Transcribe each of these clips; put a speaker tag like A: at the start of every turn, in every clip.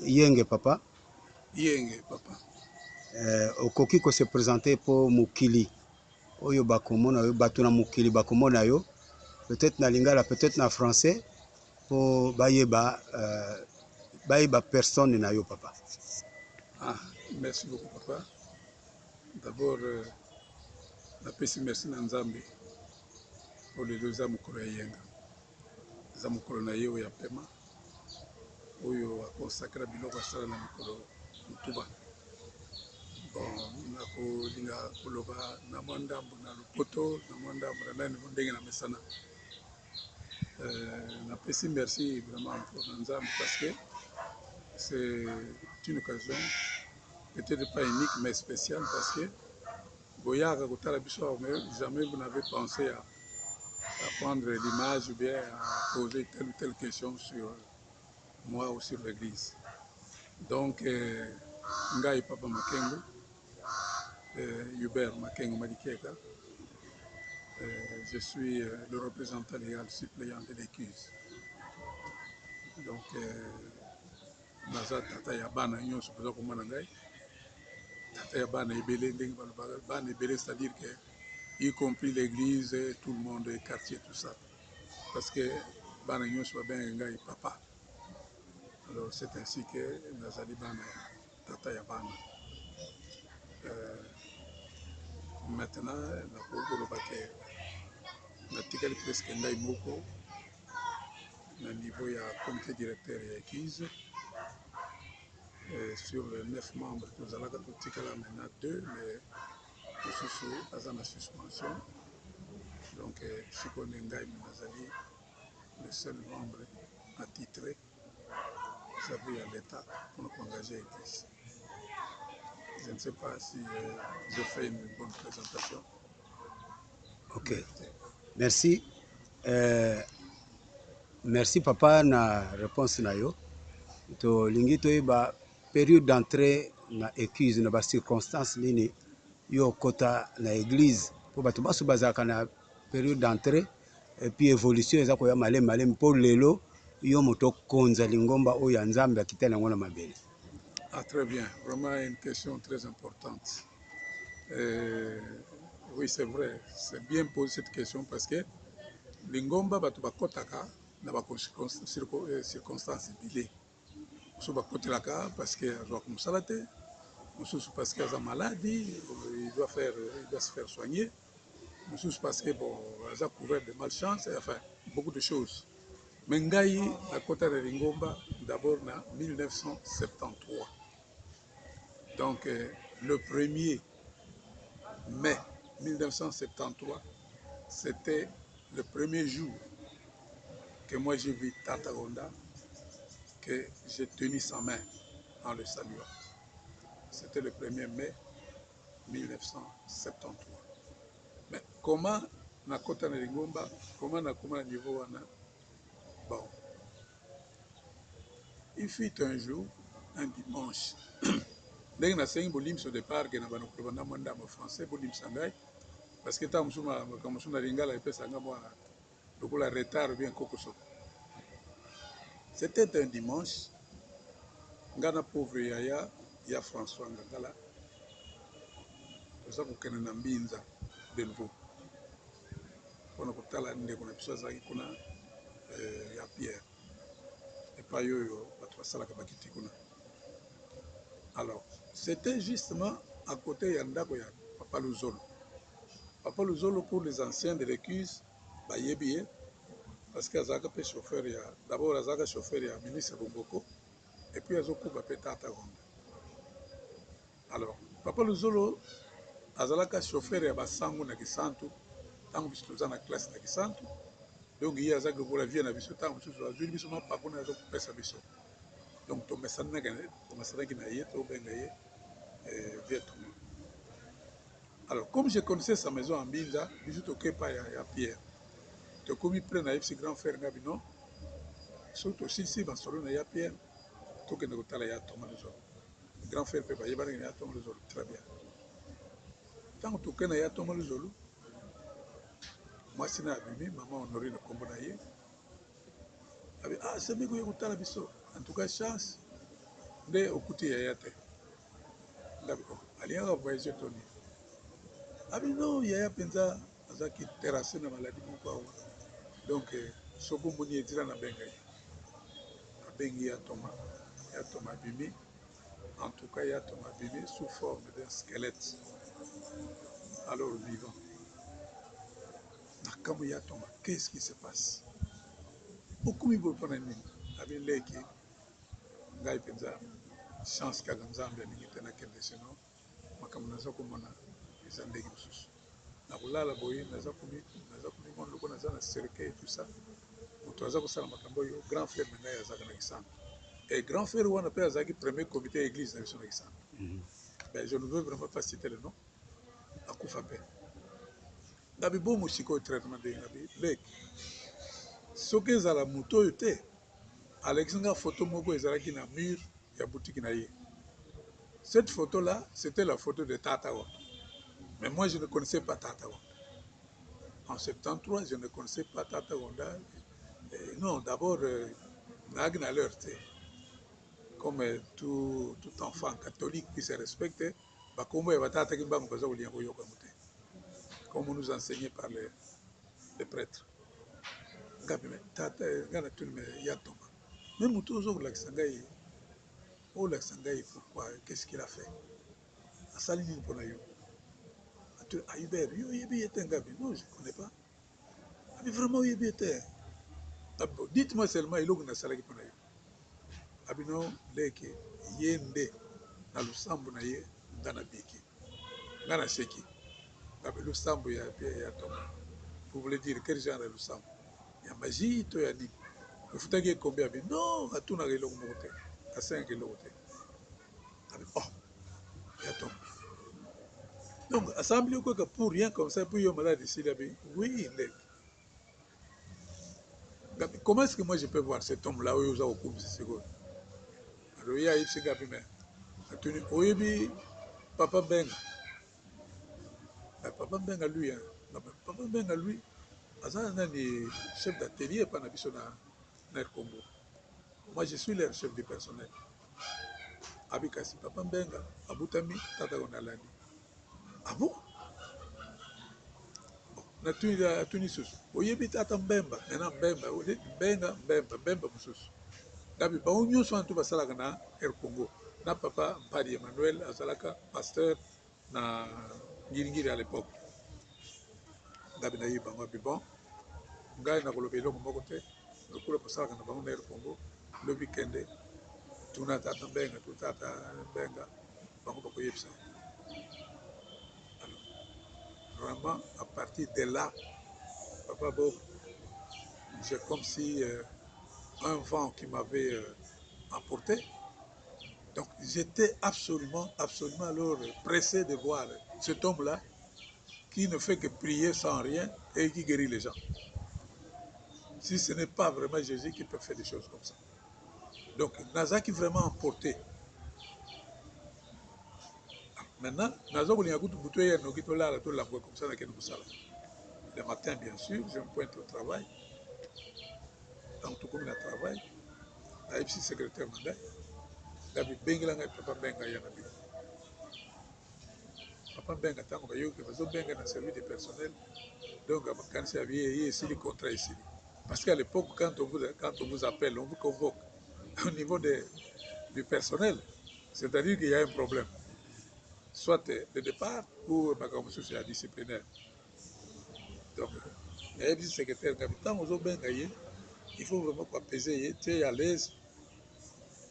A: Yenge papa.
B: Yenge papa.
A: Okoki ko se présenter pour mukili. Oyo bakomona yo batuna mukili bakomona yo. Peut-être na lingala, peut-être na français pour bayeba personne na yo papa.
B: Ah, merci beaucoup papa. D'abord merci na Nzambe pour les deux âmes mukolo ya Yenga. Za mukolo na ye ya pema. Oyo akonsakra biloko asala na mukolo mutuba. Bon, nakolinga koloba na mwandambo na lopoto, na mwandambo na nani ndenge na mesana. Napesi merci vraiment pour Nzambe parce que c'est une occasion peut-être pas unique mais spéciale parce que Boyaka Kotala Biso, jamais vous n'avez pensé à prendre l'image ou bien à poser telle ou telle question sur moi ou sur l'église. Donc, Ngai Papa Makengo, Hubert Makengo Madikeka, je suis le représentant légal suppléant de l'église. Donc, Naza Tata Yabana Nyon Sopoza Komana Ngai, Tata Yabana Ebele, Bana Ebele, c'est-à-dire que y compris l'église, tout le monde, le quartier, tout ça. Parce que Bana Nyon soit bien Ngai Papa. Alors c'est ainsi que Nazali Bana Tata Yabana. Maintenant, la Pogo Baké, l'article presque Ngai Moko, au niveau il y a comité directeur et l'église. Sur les 9 membres, nous allons maintenant 2, mais nous sommes en suspension. Donc, je connais Ngai Nazali, le seul membre attitré, ça veut dire l'État pour nous engager l'église. Je ne sais pas si je fais une bonne présentation.
A: Ok. Merci. Merci papa na réponse na yo. To lingi to ba période d'entrée na église na ba circonstances nini yo kota na église pour bato baso bazaka na période d'entrée et puis évolution eza ko ya malem pour lelo yo moto konza lingomba o ya Nzambe akitana ngona mabele.
B: Ah, très bien, vraiment une question très importante. Oui, c'est vrai, c'est bien posé cette question parce que lingomba bato bakotaka na ba circonstances bilé. Musu bakotelaka parce que azoa komosala te, mususu parce que aza maladie, il doit se faire soigner, mususu parce que bon, aza couvert de malchance, enfin beaucoup de choses. Mais ngai akota na lingomba d'abord en 1973. Donc le 1er mai 1973, c'était le premier jour que moi j'ai vu Tata Gonda, que j'ai tenu sa main en le saluant. C'était le 1er mai 1973. Mais comment na kota na lingomba, comment na koma niveau wana? Bon, il fut un jour, un dimanche. Dès que na sengi bolim au départ que na bana kolobana mwanda mo français bolim sangai parce que ta musuma comme musuna lingala epesa nga moi lokola retard bien kokoso. C'était un dimanche. Ngana pauvre yaya ya François Ngangala. Nous avons kene na mbinza de nouveau. On a kotala ndeko na biso azaki kuna ya Pierre. Et pas yoyo batwasala ka bakiti kuna. Alors, c'était justement à côté de Ndako ya Papa Luzolo. Papa Luzolo, pour les anciens de l'église, Bayebiye, parce qu'il y a un chauffeur, d'abord il y a un chauffeur, il y a un ministre Bomboko, et puis il y a un Tata Gonda. Alors, Papa Luzolo, il y a un chauffeur, il y a un sangu na Kisantu, tant que tu es dans la classe na Kisantu, donc il y a un groupe de vie na Biso, tant que tu es dans la vie, tu es pas pour nous faire Biso. Donc, tu es un alors, comme je connaissais sa maison en Binza, je suis toqué par Pierre. Tu as commis plein de ses grands frères Gabino. Surtout aussi, si dans salon il y a Pierre, tu as un Thomas le Zolo. Grand frère Pépé, il y a Thomas le Zolo. Très bien. Tant que tu as Thomas le Zolo, moi, c'est un abîmé, maman honoré le combo d'ailleurs. abi ah sembi ko yekutala biso en tout cas chance nde okuti yaya te ngabi oh aliyaka voyage toni abi non yaya mpenza azalaki terrasse na maladi moko awa donc soki omoni edira na benga ye abengi ya toma abimi en tout cas ya toma abimi sous forme d'un squelette alors vivant nakambo ya toma qu'est-ce qui se passe okumi boye mpona nini abi leki ngai mpenza chance kaka nzambe alingi te nakende sino makambo naza komona eza ndenge mosusu na kolala boye naza komimona loko naza na cercueil et tout ça moto aza kosala makambo oyo grand frère na ngai azalaka na kisanga et grand frère wana mpe azalaki premier comité ya église na biso na kisanga ben je ne veux vraiment pas citer le nom akufa mpe ngabi bongo sikoyo traitement ndenge ngabi leki soki ezala moto oyo te alekisi nga photo moko ezalaki na mur ya boutique na ye. Cette photo là c'était la photo de Tata Wanda, mais moi je ne connaissais pas Tata Wanda en 73. Je ne connaissais pas Tata Wanda. Non, d'abord nagi na leur te comme tout enfant catholique qui se respecte bakombo ya batata ki mbango baza kolia koyoka mote comme on nous enseignait par les prêtres. Ngabi me tata ngana tuni me ya tomba même moto ozo kolakisa ngai olakisa ngai pourquoi qu'est-ce qu'il a fait asali nini mpona yo Hubert yo oyebi ye te ngabi non je connais pas abi vraiment oyebi ye te dites-moi seulement eloko nasalaki mpona yo abi non leke ye nde na lusambo na ye nga na biki nga na seki ngabi lusambo ya toma vous voulez dire quel genre de lusambo ya magie to ya nini efutaki ekombe abi non atunaka eloko moko te asengaka eloko te abi oh ya toma donc assemblée okoka pour rien comme ça pour yo malade ici là oui leke ngabi comment est-ce que moi je peux voir cet homme là oyo oza kokumisa sikoyo alors ye ayebisi ngabi me atuni oyebi papa Mbenga papa Mbenga lui hein papa Mbenga lui aza nani chef d'atelier pa na biso na Air Congo. Moi je suis leur chef du personnel abi kasi papa Mbenga abutami tata ko nalani ah bon natuni susu oyebi tata Mbemba mena Mbemba mosusu ngabi bango nyonso wana to basalaka na Air Congo na papa Mpadi Emmanuel azalaka pasteur na ngilingili à l'époque ngabi na ye bango abi bon ngai nakoloba eloko moko te lokola kosalaka na bango na Air Congo lobi kende tuna tata Mbenga tu tata Mbenga bango bakoyebisa alors vraiment à partir de là papa Bob c'est comme si un vent qui m'avait emporté. Donc j'étais absolument alors pressé de voir cet homme-là qui ne fait que prier sans rien et qui guérit les gens. Si ce n'est pas vraiment Jésus qui peut faire des choses comme ça. Donc Nazaki vraiment emporté. Maintenant, Nazaki comme ça. Le matin, bien sûr, je me pointe au travail. Dans tout comme le travail, je suis secrétaire mandat. Gabi Benga papa Benga Yanabi. Papa Benga tango bayoki bazo Benga na service de personnel. Donc quand c'est habillé ici le contrat ici. Parce qu'à l'époque quand on vous appelle, on vous convoque au niveau du personnel, c'est-à-dire qu'il y a un problème. Soit de départ ou la disciplinaire. Donc, il y a un secrétaire qui dit il faut vraiment apaiser, tu es à l'aise,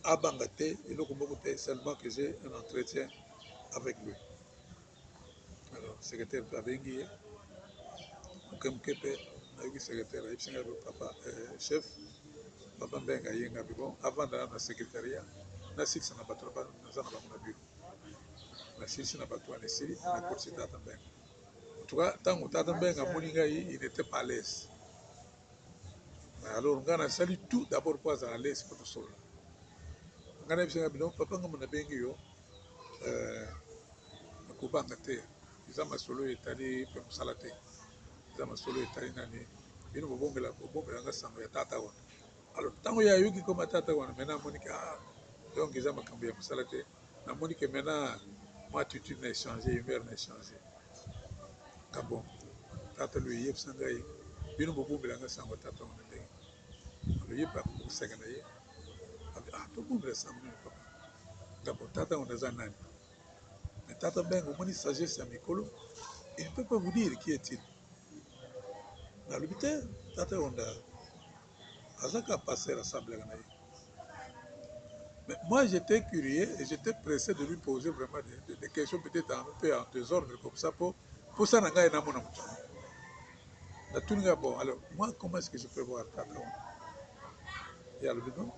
B: à Bangaté, et seulement que j'ai un entretien avec lui. Alors, le secrétaire Pabengi, le secrétaire, papa, chef, papa Benga, bon, avant d'aller dans le secrétariat, na six na bato na bureau. Na six na bato na siri na kursi tata Benga. En tout cas, tant que tata Benga moninga il n'était pas à l'aise. Alors on a sali tout d'abord pour à l'aise pour tout seul. On a dit que papa ngam na bengi yo ko banga te. Ils ont solo etali pe musalate. Ils ont solo etali nani. Bino bobongela nga sango ya tata wa. Alors, tant qu'il y a eu qui comme tata, maintenant, Monique, donc ils ont cambié. La Monique, maintenant, ma attitude n'a changé, l'humeur n'a changé. Ah bon, tata lui, il s'en gagne. Il y a beaucoup de gens qui sont tata. Il y a pas beaucoup de gens tout le monde est sans papa. D'abord, tata, on est un âne. Mais tata, ben, au moins, il sagesse à Mikolo. Il ne peut pas vous dire qui est-il. Dans le but, tata, on a. Azaka passé la sable. Mais moi, j'étais curieux et j'étais pressé de lui poser vraiment des questions peut-être un peu en désordre comme ça pour ça, n'a pas mon bon, alors, moi, comment est-ce que je peux voir tata? Il y a le bidon.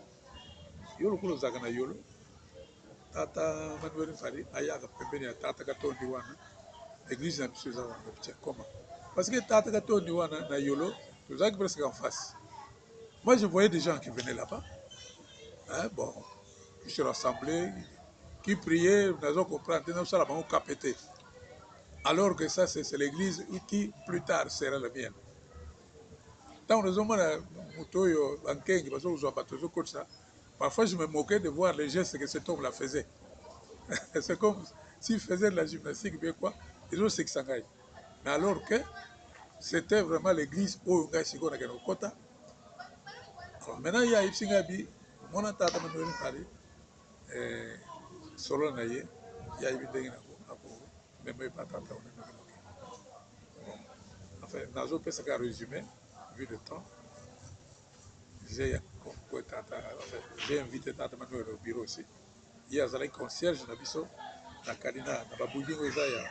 B: Yolo kulo zagana yolo. Tata Manuel Fari, ayaka pembeni ya tata katondi wana. Église na biso eza wana comment? Parce que tata katondi wana na yolo, tozaki presque en face. Moi, je voyais des gens qui venaient là-bas. Hein, bon, qui se rassemblaient, qui priaient, nous avons compris, nous avons capté. Alors que ça, c'est l'église qui, plus tard, sera la mienne. Tant que nous avons parfois, je me moquais de voir les gestes que cet homme-là faisait. C'est comme s'il faisait de la gymnastique, bien quoi, les autres, c'est que ça gagne. Mais alors que c'était vraiment l'église où on a signé au Kota. Alors maintenant, il y a Ipsingabi, mon tata Manuel Fari, solo naye, il y a Ibideng mais moi, pas tata, on est bon. Enfin, Nazo peut se résumer, vu le temps. J'ai invité Tata Manuel au bureau aussi. Il y a un concierge na Kalina, na babudingo ezaya.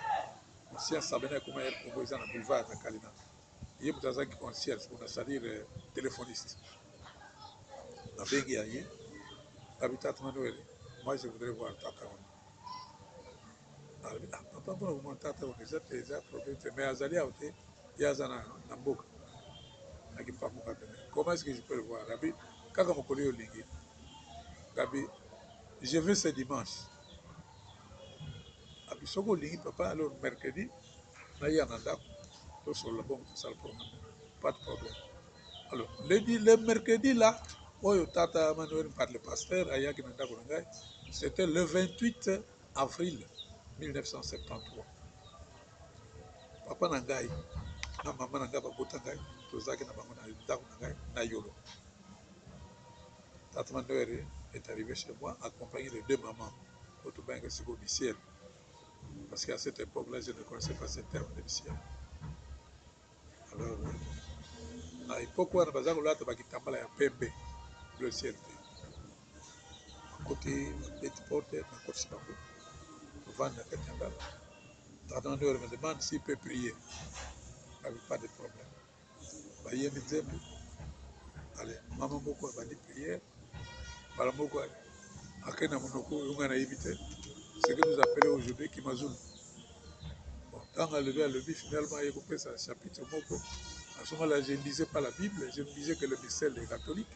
B: Ancien Sabena comme elle composé dans le boulevard de Kalina. Il y a un concierge, on a c'est-à-dire téléphoniste. Na bengi aye, Tata Manuel. Moi je voudrais voir Tata Manuel. Papa pour vous Tata Manuel, déjà problème mais azali a été il y a un mboka. Comment est-ce que je peux le voir? Gabi, quand on connaît au Lingui, Gabi, je vais ce dimanche. Gabi, si on Lingui, papa, alors mercredi, il y a un andam, tout sur le bon, c'est le problème. Pas de problème. Alors, le mercredi là, où Tata Manuel par le pasteur, c'était le 28 avril 1973. Papa Nangai, na maman Nangai, Babotangai, tout ça qui n'a pas na yolo. Tata Manuel est arrivé chez moi, accompagné de deux mamans, Autobang et Sigo Missiel. Parce qu'à cette époque-là, je ne connaissais pas ce terme de Missiel. Alors, à l'époque où on a besoin de l'autre, PMB, le ciel. À côté, petit porte, à côté de on vend la Katianda. Tata Manuel me demande s'il peut prier. Il n'y avait pas de problème. Il me dit, allez, maman Moko a dit prière. Maman Moko a dit, ce que nous appelons aujourd'hui Kimazoul. Bon, quand on a levé à lever, finalement, il y a coupé ça chapitre Moko. À ce moment-là, je ne lisais pas la Bible, je ne lisais que le mystère des catholiques.